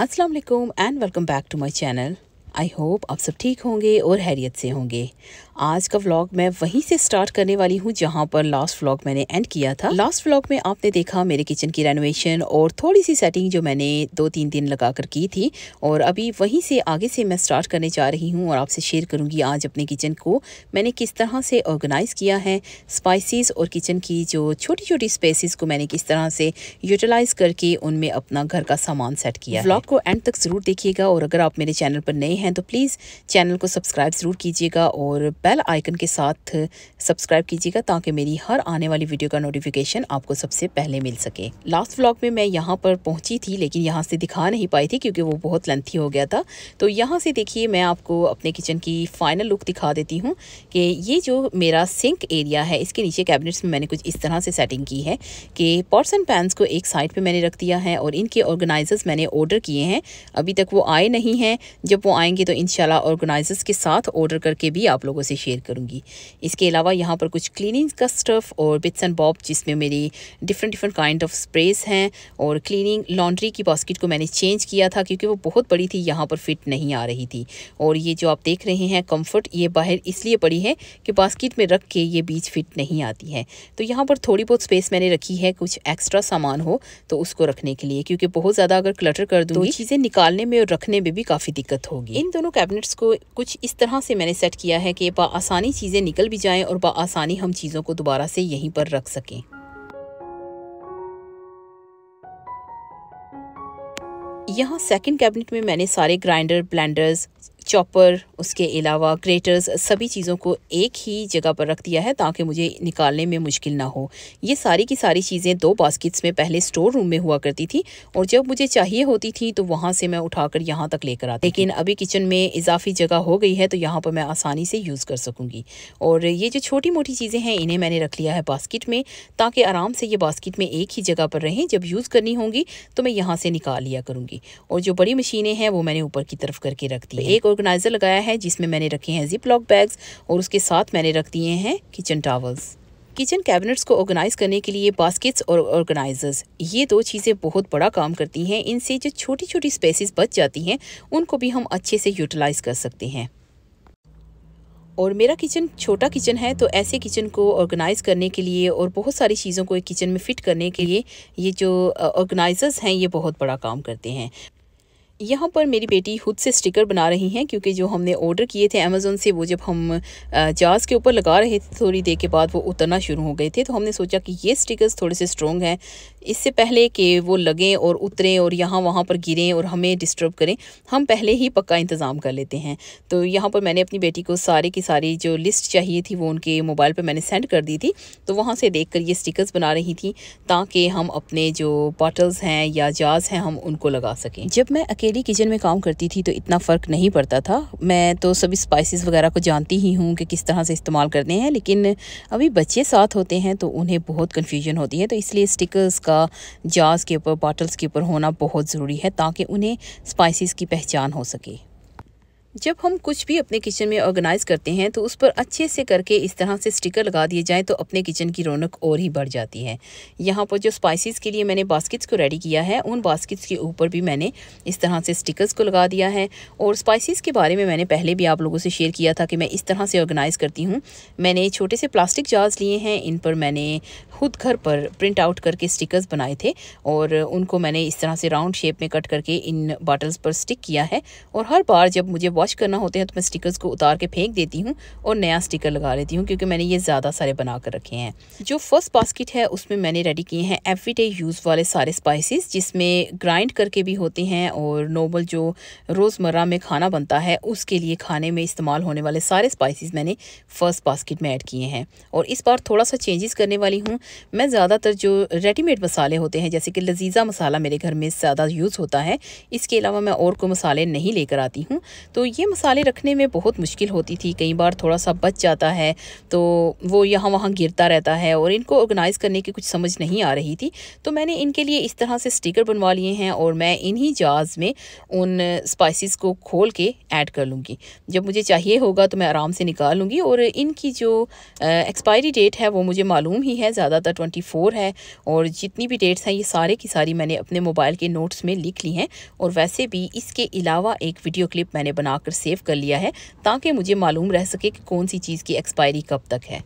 अस्सलाम वालेकुम and welcome back to my channel. I hope आप सब ठीक होंगे और हैरियत से होंगे। आज का व्लॉग मैं वहीं से स्टार्ट करने वाली हूँ जहाँ पर लास्ट व्लॉग मैंने एंड किया था। लास्ट व्लॉग में आपने देखा मेरे किचन की रेनोवेशन और थोड़ी सी सेटिंग जो मैंने 2-3 दिन लगा कर की थी, और अभी वहीं से आगे से मैं स्टार्ट करने जा रही हूँ और आपसे शेयर करूँगी आज अपने किचन को मैंने किस तरह से ऑर्गेनाइज़ किया है। स्पाइसेस और किचन की जो छोटी छोटी स्पेसेस को मैंने किस तरह से यूटिलाइज़ करके उनमें अपना घर का सामान सेट किया। व्लॉग को एंड तक ज़रूर देखिएगा और अगर आप मेरे चैनल पर नए हैं तो प्लीज़ चैनल को सब्सक्राइब ज़रूर कीजिएगा और बेल आइकन के साथ सब्सक्राइब कीजिएगा ताकि मेरी हर आने वाली वीडियो का नोटिफिकेशन आपको सबसे पहले मिल सके। लास्ट व्लॉग में मैं यहाँ पर पहुँची थी लेकिन यहाँ से दिखा नहीं पाई थी क्योंकि वो बहुत लेंथी हो गया था। तो यहाँ से देखिए मैं आपको अपने किचन की फाइनल लुक दिखा देती हूँ कि ये जो मेरा सिंक एरिया है इसके नीचे कैबिनेट्स में मैंने कुछ इस तरह से सेटिंग की है कि पॉट्स एंड पैन्स को एक साइड पे मैंने रख दिया है और इनके ऑर्गेनाइजर्स मैंने ऑर्डर किए हैं। अभी तक वो आए नहीं हैं, जब वो आएंगे तो इंशाल्लाह ऑर्गेनाइजर्स के साथ ऑर्डर करके भी आप लोगों से शेयर करूंगी। इसके अलावा यहाँ पर कुछ क्लीनिंग का स्टफ़ और बिट्स एंड बॉब जिसमें मेरी डिफरेंट काइंड ऑफ स्प्रेस हैं, और क्लीनिंग लॉन्ड्री की बास्केट को मैंने चेंज किया था क्योंकि वो बहुत बड़ी थी, यहाँ पर फिट नहीं आ रही थी। और ये जो आप देख रहे हैं कम्फर्ट, ये बाहर इसलिए पड़ी है कि बास्केट में रख के ये बीच फिट नहीं आती है। तो यहाँ पर थोड़ी बहुत स्पेस मैंने रखी है कुछ एक्स्ट्रा सामान हो तो उसको रखने के लिए, क्योंकि बहुत ज़्यादा अगर क्लटर कर दूँगी तो चीज़ें निकालने में और रखने में भी काफ़ी दिक्कत होगी। इन दोनों कैबिनेट्स को कुछ इस तरह से मैंने सेट किया है कि आसानी चीज़ें निकल भी जाएं और आसानी हम चीज़ों को दोबारा से यहीं पर रख सकें। यहाँ सेकंड कैबिनेट में मैंने सारे ग्राइंडर, ब्लेंडर्स, चॉपर, उसके अलावा ग्रेटर्स, सभी चीज़ों को एक ही जगह पर रख दिया है ताकि मुझे निकालने में मुश्किल ना हो। ये सारी की सारी चीज़ें 2 बास्केट्स में पहले स्टोर रूम में हुआ करती थी और जब मुझे चाहिए होती थी तो वहाँ से मैं उठाकर यहाँ तक लेकर आती। लेकिन अभी किचन में इजाफी जगह हो गई है तो यहाँ पर मैं आसानी से यूज़ कर सकूँगी। और ये जो छोटी मोटी चीज़ें हैं इन्हें मैंने रख लिया है बास्केट में ताकि आराम से ये बास्केट में एक ही जगह पर रहें। जब यूज़ करनी होंगी तो मैं यहाँ से निकाल लिया करूँगी। और जो बड़ी मशीनें हैं वो मैंने ऊपर की तरफ करके रख दी है। एक ऑर्गेनाइजर लगाया है जिसमें मैंने रखे हैं जिप लॉक बैग्स और उसके साथ मैंने रख दिए हैं किचन टॉवल्स। किचन कैबिनेट्स को ऑर्गेनाइज करने के लिए बास्केट्स और ऑर्गेनाइजर्स, ये 2 चीज़ें बहुत बड़ा काम करती हैं। इनसे जो छोटी छोटी स्पेसेस बच जाती हैं उनको भी हम अच्छे से यूटिलाइज कर सकते हैं। और मेरा किचन छोटा किचन है तो ऐसे किचन को ऑर्गेनाइज़ करने के लिए और बहुत सारी चीज़ों को एक किचन में फ़िट करने के लिए ये जो ऑर्गेनाइजर्स हैं ये बहुत बड़ा काम करते हैं। यहाँ पर मेरी बेटी खुद से स्टिकर बना रही हैं क्योंकि जो हमने ऑर्डर किए थे अमेज़ोन से वो जब हम जार्स के ऊपर लगा रहे थे थोड़ी देर के बाद वो उतरना शुरू हो गए थे। तो हमने सोचा कि ये स्टिकर्स थोड़े से स्ट्रॉन्ग हैं, इससे पहले कि वो लगें और उतरें और यहाँ वहाँ पर गिरें और हमें डिस्टर्ब करें, हम पहले ही पक्का इंतज़ाम कर लेते हैं। तो यहाँ पर मैंने अपनी बेटी को सारी की सारी जो लिस्ट चाहिए थी वो उनके मोबाइल पर मैंने सेंड कर दी थी, तो वहाँ से देख कर ये स्टिकर्स बना रही थी ताकि हम अपने जो बॉटल्स हैं या जार्स हैं हम उनको लगा सकें। जब मैं अकेली किचन में काम करती थी तो इतना फ़र्क नहीं पड़ता था। मैं तो सभी स्पाइसेस वगैरह को जानती ही हूँ कि किस तरह से इस्तेमाल करने हैं, लेकिन अभी बच्चे साथ होते हैं तो उन्हें बहुत कन्फ्यूजन होती है। तो इसलिए स्टिकर्स का जार्स के ऊपर, बॉटल्स के ऊपर होना बहुत ज़रूरी है ताकि उन्हें स्पाइसेस की पहचान हो सके। जब हम कुछ भी अपने किचन में ऑर्गेनाइज़ करते हैं तो उस पर अच्छे से करके इस तरह से स्टिकर लगा दिए जाएं तो अपने किचन की रौनक और ही बढ़ जाती है। यहाँ पर जो स्पाइसेस के लिए मैंने बास्केट्स को रेडी किया है उन बास्केट्स के ऊपर भी मैंने इस तरह से स्टिकर्स को लगा दिया है। और स्पाइसेस के बारे में मैंने पहले भी आप लोगों से शेयर किया था कि मैं इस तरह से ऑर्गेनाइज़ करती हूँ। मैंने छोटे से प्लास्टिक जार्स लिए हैं, इन पर मैंने खुद घर पर प्रिंट आउट करके स्टिकर्स बनाए थे और उनको मैंने इस तरह से राउंड शेप में कट करके इन बॉटल्स पर स्टिक किया है। और हर बार जब मुझे वॉश करना होते हैं तो मैं स्टिकर्स को उतार के फेंक देती हूँ और नया स्टिकर लगा लेती हूँ क्योंकि मैंने ये ज़्यादा सारे बना कर रखे हैं। जो फर्स्ट बास्केट है उसमें मैंने रेडी किए हैं एवरीडे यूज़ वाले सारे स्पाइसेस जिसमें ग्राइंड करके भी होते हैं और नॉर्मल जो रोज़मर्रा में खाना बनता है उसके लिए खाने में इस्तेमाल होने वाले सारे स्पाइसेस मैंने फर्स्ट बास्केट में ऐड किए हैं। और इस बार थोड़ा सा चेंजेस करने वाली हूँ। मैं ज़्यादातर जो रेडीमेड मसाले होते हैं जैसे कि लजीज़ा मसाला मेरे घर में ज़्यादा यूज़ होता है, इसके अलावा मैं और कोई मसाले नहीं लेकर आती हूँ। तो ये मसाले रखने में बहुत मुश्किल होती थी, कई बार थोड़ा सा बच जाता है तो वो यहाँ वहाँ गिरता रहता है और इनको ऑर्गेनाइज़ करने की कुछ समझ नहीं आ रही थी। तो मैंने इनके लिए इस तरह से स्टिकर बनवा लिए हैं और मैं इन्हीं जार्स में उन स्पाइसेस को खोल के ऐड कर लूँगी। जब मुझे चाहिए होगा तो मैं आराम से निकाल लूँगी। और इनकी जो एक्सपायरी डेट है वो मुझे मालूम ही है, ज़्यादातर 24 है। और जितनी भी डेट्स हैं ये सारे की सारी मैंने अपने मोबाइल के नोट्स में लिख ली हैं। और वैसे भी इसके अलावा एक वीडियो क्लिप मैंने बनाकर सेव कर लिया है ताकि मुझे मालूम रह सके कि कौन सी चीज़ की एक्सपायरी कब तक है।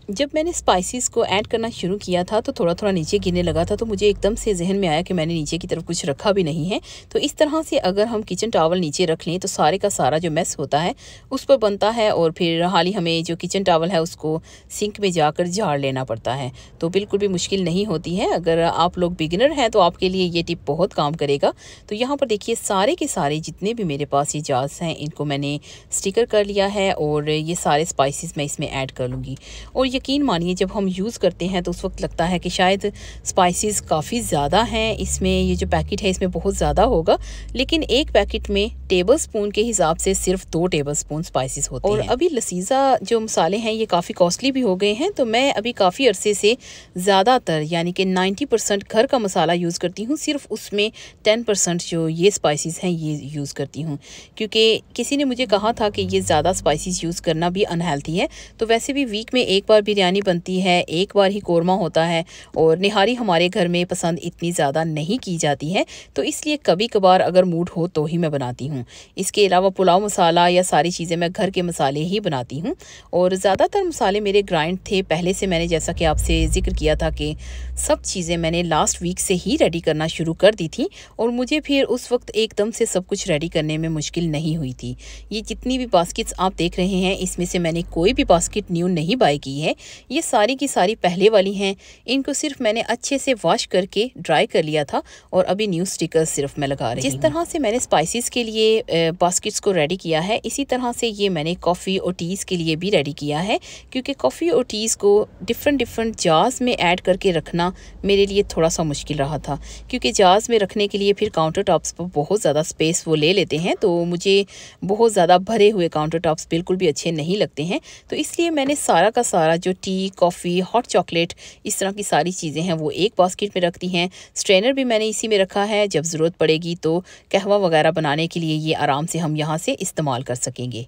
जब मैंने स्पाइसेस को ऐड करना शुरू किया था तो थोड़ा थोड़ा नीचे गिरने लगा था, तो मुझे एकदम से जहन में आया कि मैंने नीचे की तरफ कुछ रखा भी नहीं है। तो इस तरह से अगर हम किचन टॉवल नीचे रख लें तो सारे का सारा जो मेस होता है उस पर बनता है और फिर हाल ही हमें जो किचन टॉवल है उसको सिंक में जाकर झाड़ लेना पड़ता है। तो बिल्कुल भी मुश्किल नहीं होती है। अगर आप लोग बिगिनर हैं तो आपके लिए ये टिप बहुत काम करेगा। तो यहाँ पर देखिए सारे के सारे जितने भी मेरे पास ये जार्स हैं इनको मैंने स्टिकर कर लिया है और ये सारे स्पाइसेस मैं इसमें ऐड कर लूँगी। और यकीन मानिए जब हम यूज़ करते हैं तो उस वक्त लगता है कि शायद स्पाइसेस काफ़ी ज़्यादा हैं इसमें, ये जो पैकेट है इसमें बहुत ज़्यादा होगा, लेकिन एक पैकेट में टेबल स्पून के हिसाब से सिर्फ 2 टेबल स्पून स्पाइसेस होते हैं। और अभी लसीजा जो मसाले हैं ये काफ़ी कॉस्टली भी हो गए हैं, तो मैं अभी काफ़ी अरसे से ज़्यादातर यानी कि 90% घर का मसाला यूज़ करती हूँ, सिर्फ उसमें 10% जो ये स्पाइसेस हैं ये यूज़ करती हूँ। क्योंकि किसी ने मुझे कहा था कि ये ज़्यादा स्पाइसेस यूज़ करना भी अनहेल्थी है। तो वैसे भी वीक में एक बार बिरयानी बनती है, एक बार ही कोरमा होता है और निहारी हमारे घर में पसंद इतनी ज़्यादा नहीं की जाती है, तो इसलिए कभी कभार अगर मूड हो तो ही मैं बनाती हूँ। इसके अलावा पुलाव मसाला या सारी चीज़ें मैं घर के मसाले ही बनाती हूँ। और ज़्यादातर मसाले मेरे ग्राइंड थे पहले से, मैंने जैसा कि आपसे जिक्र किया था कि सब चीज़ें मैंने लास्ट वीक से ही रेडी करना शुरू कर दी थी और मुझे फिर उस वक्त एकदम से सब कुछ रेडी करने में मुश्किल नहीं हुई थी। ये जितनी भी बास्केट्स आप देख रहे हैं इसमें से मैंने कोई भी बास्केट न्यू नहीं बाय की है, ये सारी की सारी पहले वाली हैं। इनको सिर्फ मैंने अच्छे से वॉश करके ड्राई कर लिया था और अभी न्यू स्टिकर्स सिर्फ मैं लगा रही हूँ। जिस तरह से मैंने स्पाइसेस के लिए बास्केट्स को रेडी किया है, इसी तरह से ये मैंने कॉफ़ी और टीज़ के लिए भी रेडी किया है। क्योंकि कॉफ़ी और टीज़ को डिफरेंट जार्स में ऐड करके रखना मेरे लिए थोड़ा सा मुश्किल रहा था, क्योंकि जार्स में रखने के लिए फिर काउंटर टॉप्स पर बहुत ज़्यादा स्पेस वो ले लेते हैं, तो मुझे बहुत ज़्यादा भरे हुए काउंटर टॉप्स बिल्कुल भी अच्छे नहीं लगते हैं। तो इसलिए मैंने सारा का सारा जो टी, कॉफ़ी, हॉट चॉकलेट, इस तरह की सारी चीज़ें हैं वो एक बास्केट में रखती हैं। स्ट्रेनर भी मैंने इसी में रखा है, जब ज़रूरत पड़ेगी तो कहवा वगैरह बनाने के लिए ये आराम से हम यहाँ से इस्तेमाल कर सकेंगे।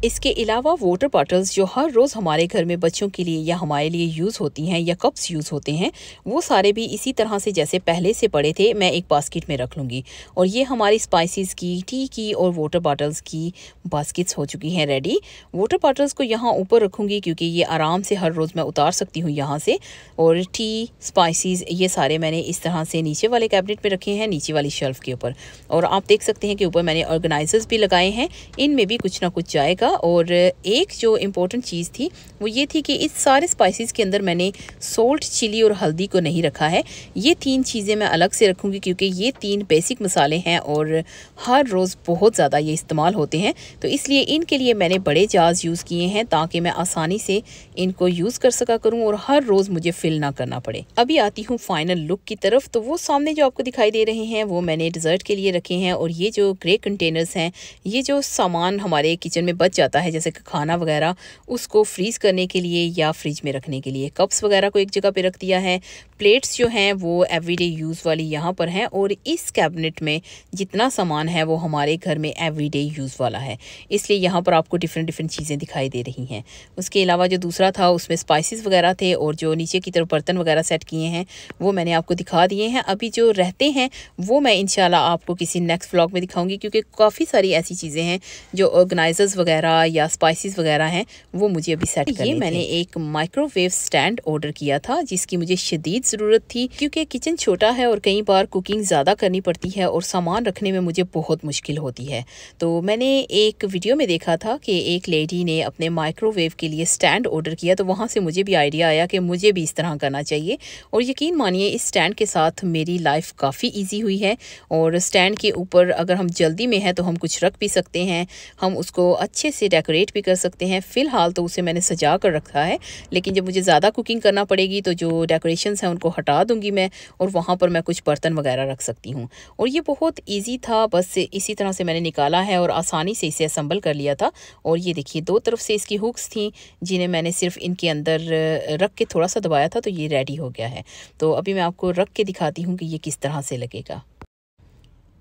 इसके अलावा वाटर बॉटल्स जो हर रोज़ हमारे घर में बच्चों के लिए या हमारे लिए यूज़ होती हैं या कप्स यूज़ होते हैं, वो सारे भी इसी तरह से जैसे पहले से पड़े थे मैं एक बास्केट में रख लूँगी। और ये हमारी स्पाइसेस की, टी की और वाटर बॉटल्स की बास्केट्स हो चुकी हैं रेडी। वाटर बॉटल्स को यहाँ ऊपर रखूँगी क्योंकि ये आराम से हर रोज़ मैं उतार सकती हूँ यहाँ से। और टी, स्पाइसेस ये सारे मैंने इस तरह से नीचे वाले कैबिनेट में रखे हैं, नीचे वाली शेल्फ़ के ऊपर। और आप देख सकते हैं कि ऊपर मैंने ऑर्गेनाइजर्स भी लगाए हैं, इनमें भी कुछ ना कुछ जाएगा। और एक जो इम्पोर्टेंट चीज़ थी वो ये थी कि इस सारे स्पाइसेस के अंदर मैंने सोल्ट, चिली और हल्दी को नहीं रखा है। ये 3 चीज़ें मैं अलग से रखूँगी क्योंकि ये 3 बेसिक मसाले हैं और हर रोज़ बहुत ज़्यादा ये इस्तेमाल होते हैं। तो इसलिए इनके लिए मैंने बड़े जार्स यूज़ किए हैं ताकि मैं आसानी से इनको यूज़ कर सका करूँ और हर रोज़ मुझे फिल ना करना पड़े। अभी आती हूँ फाइनल लुक की तरफ। तो वो सामने जो आपको दिखाई दे रहे हैं वो मैंने डिज़र्ट के लिए रखे हैं। और ये जो ग्रे कंटेनर्स हैं, ये जो सामान हमारे किचन में बच जाता है जैसे कि खाना वगैरह, उसको फ्रीज़ करने के लिए या फ्रिज में रखने के लिए। कप्स वगैरह को एक जगह पे रख दिया है। प्लेट्स जो हैं वो एवरीडे यूज़ वाली यहाँ पर हैं। और इस कैबिनेट में जितना सामान है वो हमारे घर में एवरीडे यूज़ वाला है, इसलिए यहाँ पर आपको डिफरेंट चीज़ें दिखाई दे रही हैं। उसके अलावा जो दूसरा था उसमें स्पाइसेस वगैरह थे और जो नीचे की तरफ बर्तन वगैरह सेट किए हैं वो मैंने आपको दिखा दिए हैं। अभी जो रहते हैं वो मैं इंशाल्लाह आपको किसी नेक्स्ट व्लॉग में दिखाऊंगी, क्योंकि काफ़ी सारी ऐसी चीज़ें हैं जो ऑर्गेनाइजर्स वगैरह या स्पाइसेस वगैरह हैं वो मुझे अभी सेट करने थे। मैंने एक माइक्रोवेव स्टैंड ऑर्डर किया था जिसकी मुझे शदीद ज़रूरत थी, क्योंकि किचन छोटा है और कई बार कुकिंग ज़्यादा करनी पड़ती है और सामान रखने में मुझे बहुत मुश्किल होती है। तो मैंने एक वीडियो में देखा था कि एक लेडी ने अपने माइक्रोवेव के लिए स्टैंड ऑर्डर किया, तो वहाँ से मुझे भी आइडिया आया कि मुझे भी इस तरह करना चाहिए। और यकीन मानिए इस स्टैंड के साथ मेरी लाइफ काफ़ी ईजी हुई है। और स्टैंड के ऊपर अगर हम जल्दी में हैं तो हम कुछ रख भी सकते हैं, हम उसको अच्छे से डेकोरेट भी कर सकते हैं। फ़िलहाल तो उसे मैंने सजा कर रखा है, लेकिन जब मुझे ज़्यादा कुकिंग करना पड़ेगी तो जो डेकोरेशंस हैं उनको हटा दूँगी मैं और वहाँ पर मैं कुछ बर्तन वगैरह रख सकती हूँ। और ये बहुत ईज़ी था, बस इसी तरह से मैंने निकाला है और आसानी से इसे असेंबल कर लिया था। और ये देखिए 2 तरफ से इसकी हुक्स थी जिन्हें मैंने सिर्फ़ इनके अंदर रख के थोड़ा-सा दबाया था, तो ये रेडी हो गया है। तो अभी मैं आपको रख के दिखाती हूँ कि ये किस तरह से लगेगा।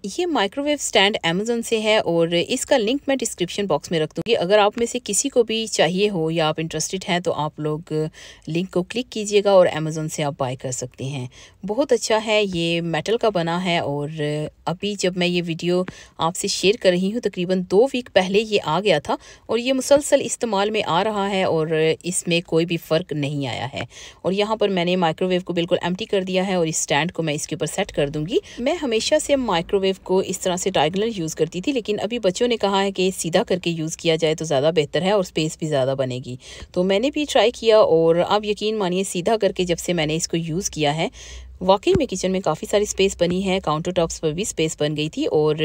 ये माइक्रोवेव स्टैंड अमेज़न से है और इसका लिंक मैं डिस्क्रिप्शन बॉक्स में रख दूँगी। अगर आप में से किसी को भी चाहिए हो या आप इंटरेस्टेड हैं तो आप लोग लिंक को क्लिक कीजिएगा और अमेज़न से आप बाय कर सकते हैं। बहुत अच्छा है, ये मेटल का बना है और अभी जब मैं ये वीडियो आपसे शेयर कर रही हूँ तकरीबन 2 वीक पहले ये आ गया था और ये मुसलसल इस्तेमाल में आ रहा है और इसमें कोई भी फ़र्क नहीं आया है। और यहाँ पर मैंने माइक्रोवेव को बिल्कुल एम्प्टी कर दिया है और इस स्टैंड को मैं इसके ऊपर सेट कर दूँगी। मैं हमेशा से माइक्रोवेव को इस तरह से डायगोनल यूज़ करती थी, लेकिन अभी बच्चों ने कहा है कि सीधा करके यूज़ किया जाए तो ज़्यादा बेहतर है और स्पेस भी ज़्यादा बनेगी। तो मैंने भी ट्राई किया और आप यकीन मानिए सीधा करके जब से मैंने इसको यूज़ किया है वाकई में किचन में काफ़ी सारी स्पेस बनी है, काउंटर टॉप्स पर भी स्पेस बन गई थी और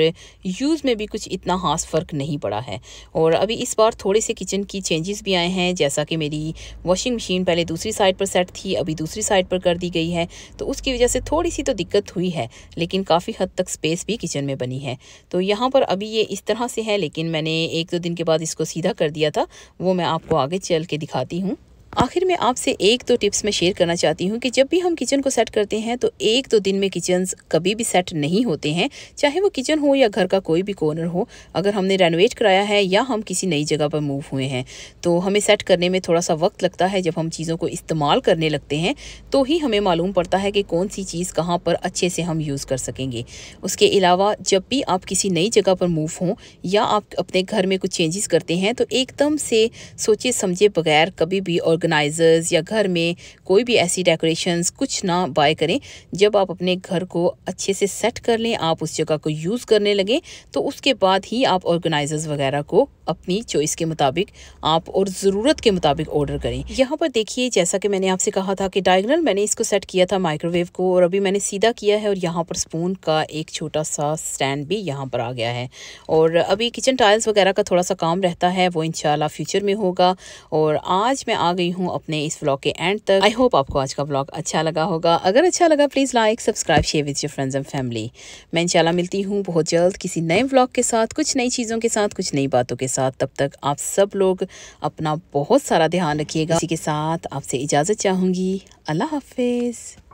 यूज़ में भी कुछ इतना ख़ास फ़र्क नहीं पड़ा है। और अभी इस बार थोड़े से किचन की चेंजेस भी आए हैं, जैसा कि मेरी वॉशिंग मशीन पहले दूसरी साइड पर सेट थी, अभी दूसरी साइड पर कर दी गई है, तो उसकी वजह से थोड़ी सी तो दिक्कत हुई है, लेकिन काफ़ी हद तक स्पेस भी किचन में बनी है। तो यहाँ पर अभी ये इस तरह से है, लेकिन मैंने 1-2 दिन के बाद इसको सीधा कर दिया था, वो मैं आपको आगे चल के दिखाती हूँ। आखिर में आपसे 1-2 टिप्स मैं शेयर करना चाहती हूँ कि जब भी हम किचन को सेट करते हैं तो 1-2 दिन में किचन्स कभी भी सेट नहीं होते हैं, चाहे वो किचन हो या घर का कोई भी कॉर्नर हो। अगर हमने रेनोवेट कराया है या हम किसी नई जगह पर मूव हुए हैं तो हमें सेट करने में थोड़ा सा वक्त लगता है। जब हम चीज़ों को इस्तेमाल करने लगते हैं तो ही हमें मालूम पड़ता है कि कौन सी चीज़ कहाँ पर अच्छे से हम यूज़ कर सकेंगे। उसके अलावा जब भी आप किसी नई जगह पर मूव हों या आप अपने घर में कुछ चेंजेस करते हैं तो एकदम से सोचे समझे बगैर कभी भी ऑर्गेनाइजर्स या घर में कोई भी ऐसी डेकोरेशंस कुछ ना बाय करें। जब आप अपने घर को अच्छे से सेट कर लें, आप उस जगह को यूज़ करने लगें, तो उसके बाद ही आप ऑर्गेनाइजर्स वगैरह को अपनी चॉइस के मुताबिक आप और ज़रूरत के मुताबिक ऑर्डर करें। यहाँ पर देखिए, जैसा कि मैंने आपसे कहा था कि डायगोनल मैंने इसको सेट किया था माइक्रोवेव को और अभी मैंने सीधा किया है और यहाँ पर स्पून का एक छोटा सा स्टैंड भी यहाँ पर आ गया है। और अभी किचन टाइल्स वगैरह का थोड़ा सा काम रहता है, वो इंशाल्लाह फ्यूचर में होगा। और आज मैं आ गई हूँ अपने इस व्लॉग के एंड तक। आई होप आपको आज का व्लॉग अच्छा लगा होगा। अगर अच्छा लगा please like, subscribe, share with your friends and family. मैं इंशाल्लाह मिलती हूँ बहुत जल्द किसी नए व्लॉग के साथ, कुछ नई चीज़ों के साथ, कुछ नई बातों के साथ। तब तक आप सब लोग अपना बहुत सारा ध्यान रखिएगा। इसी के साथ आपसे इजाज़त चाहूँगी। अल्लाह हाफिज़।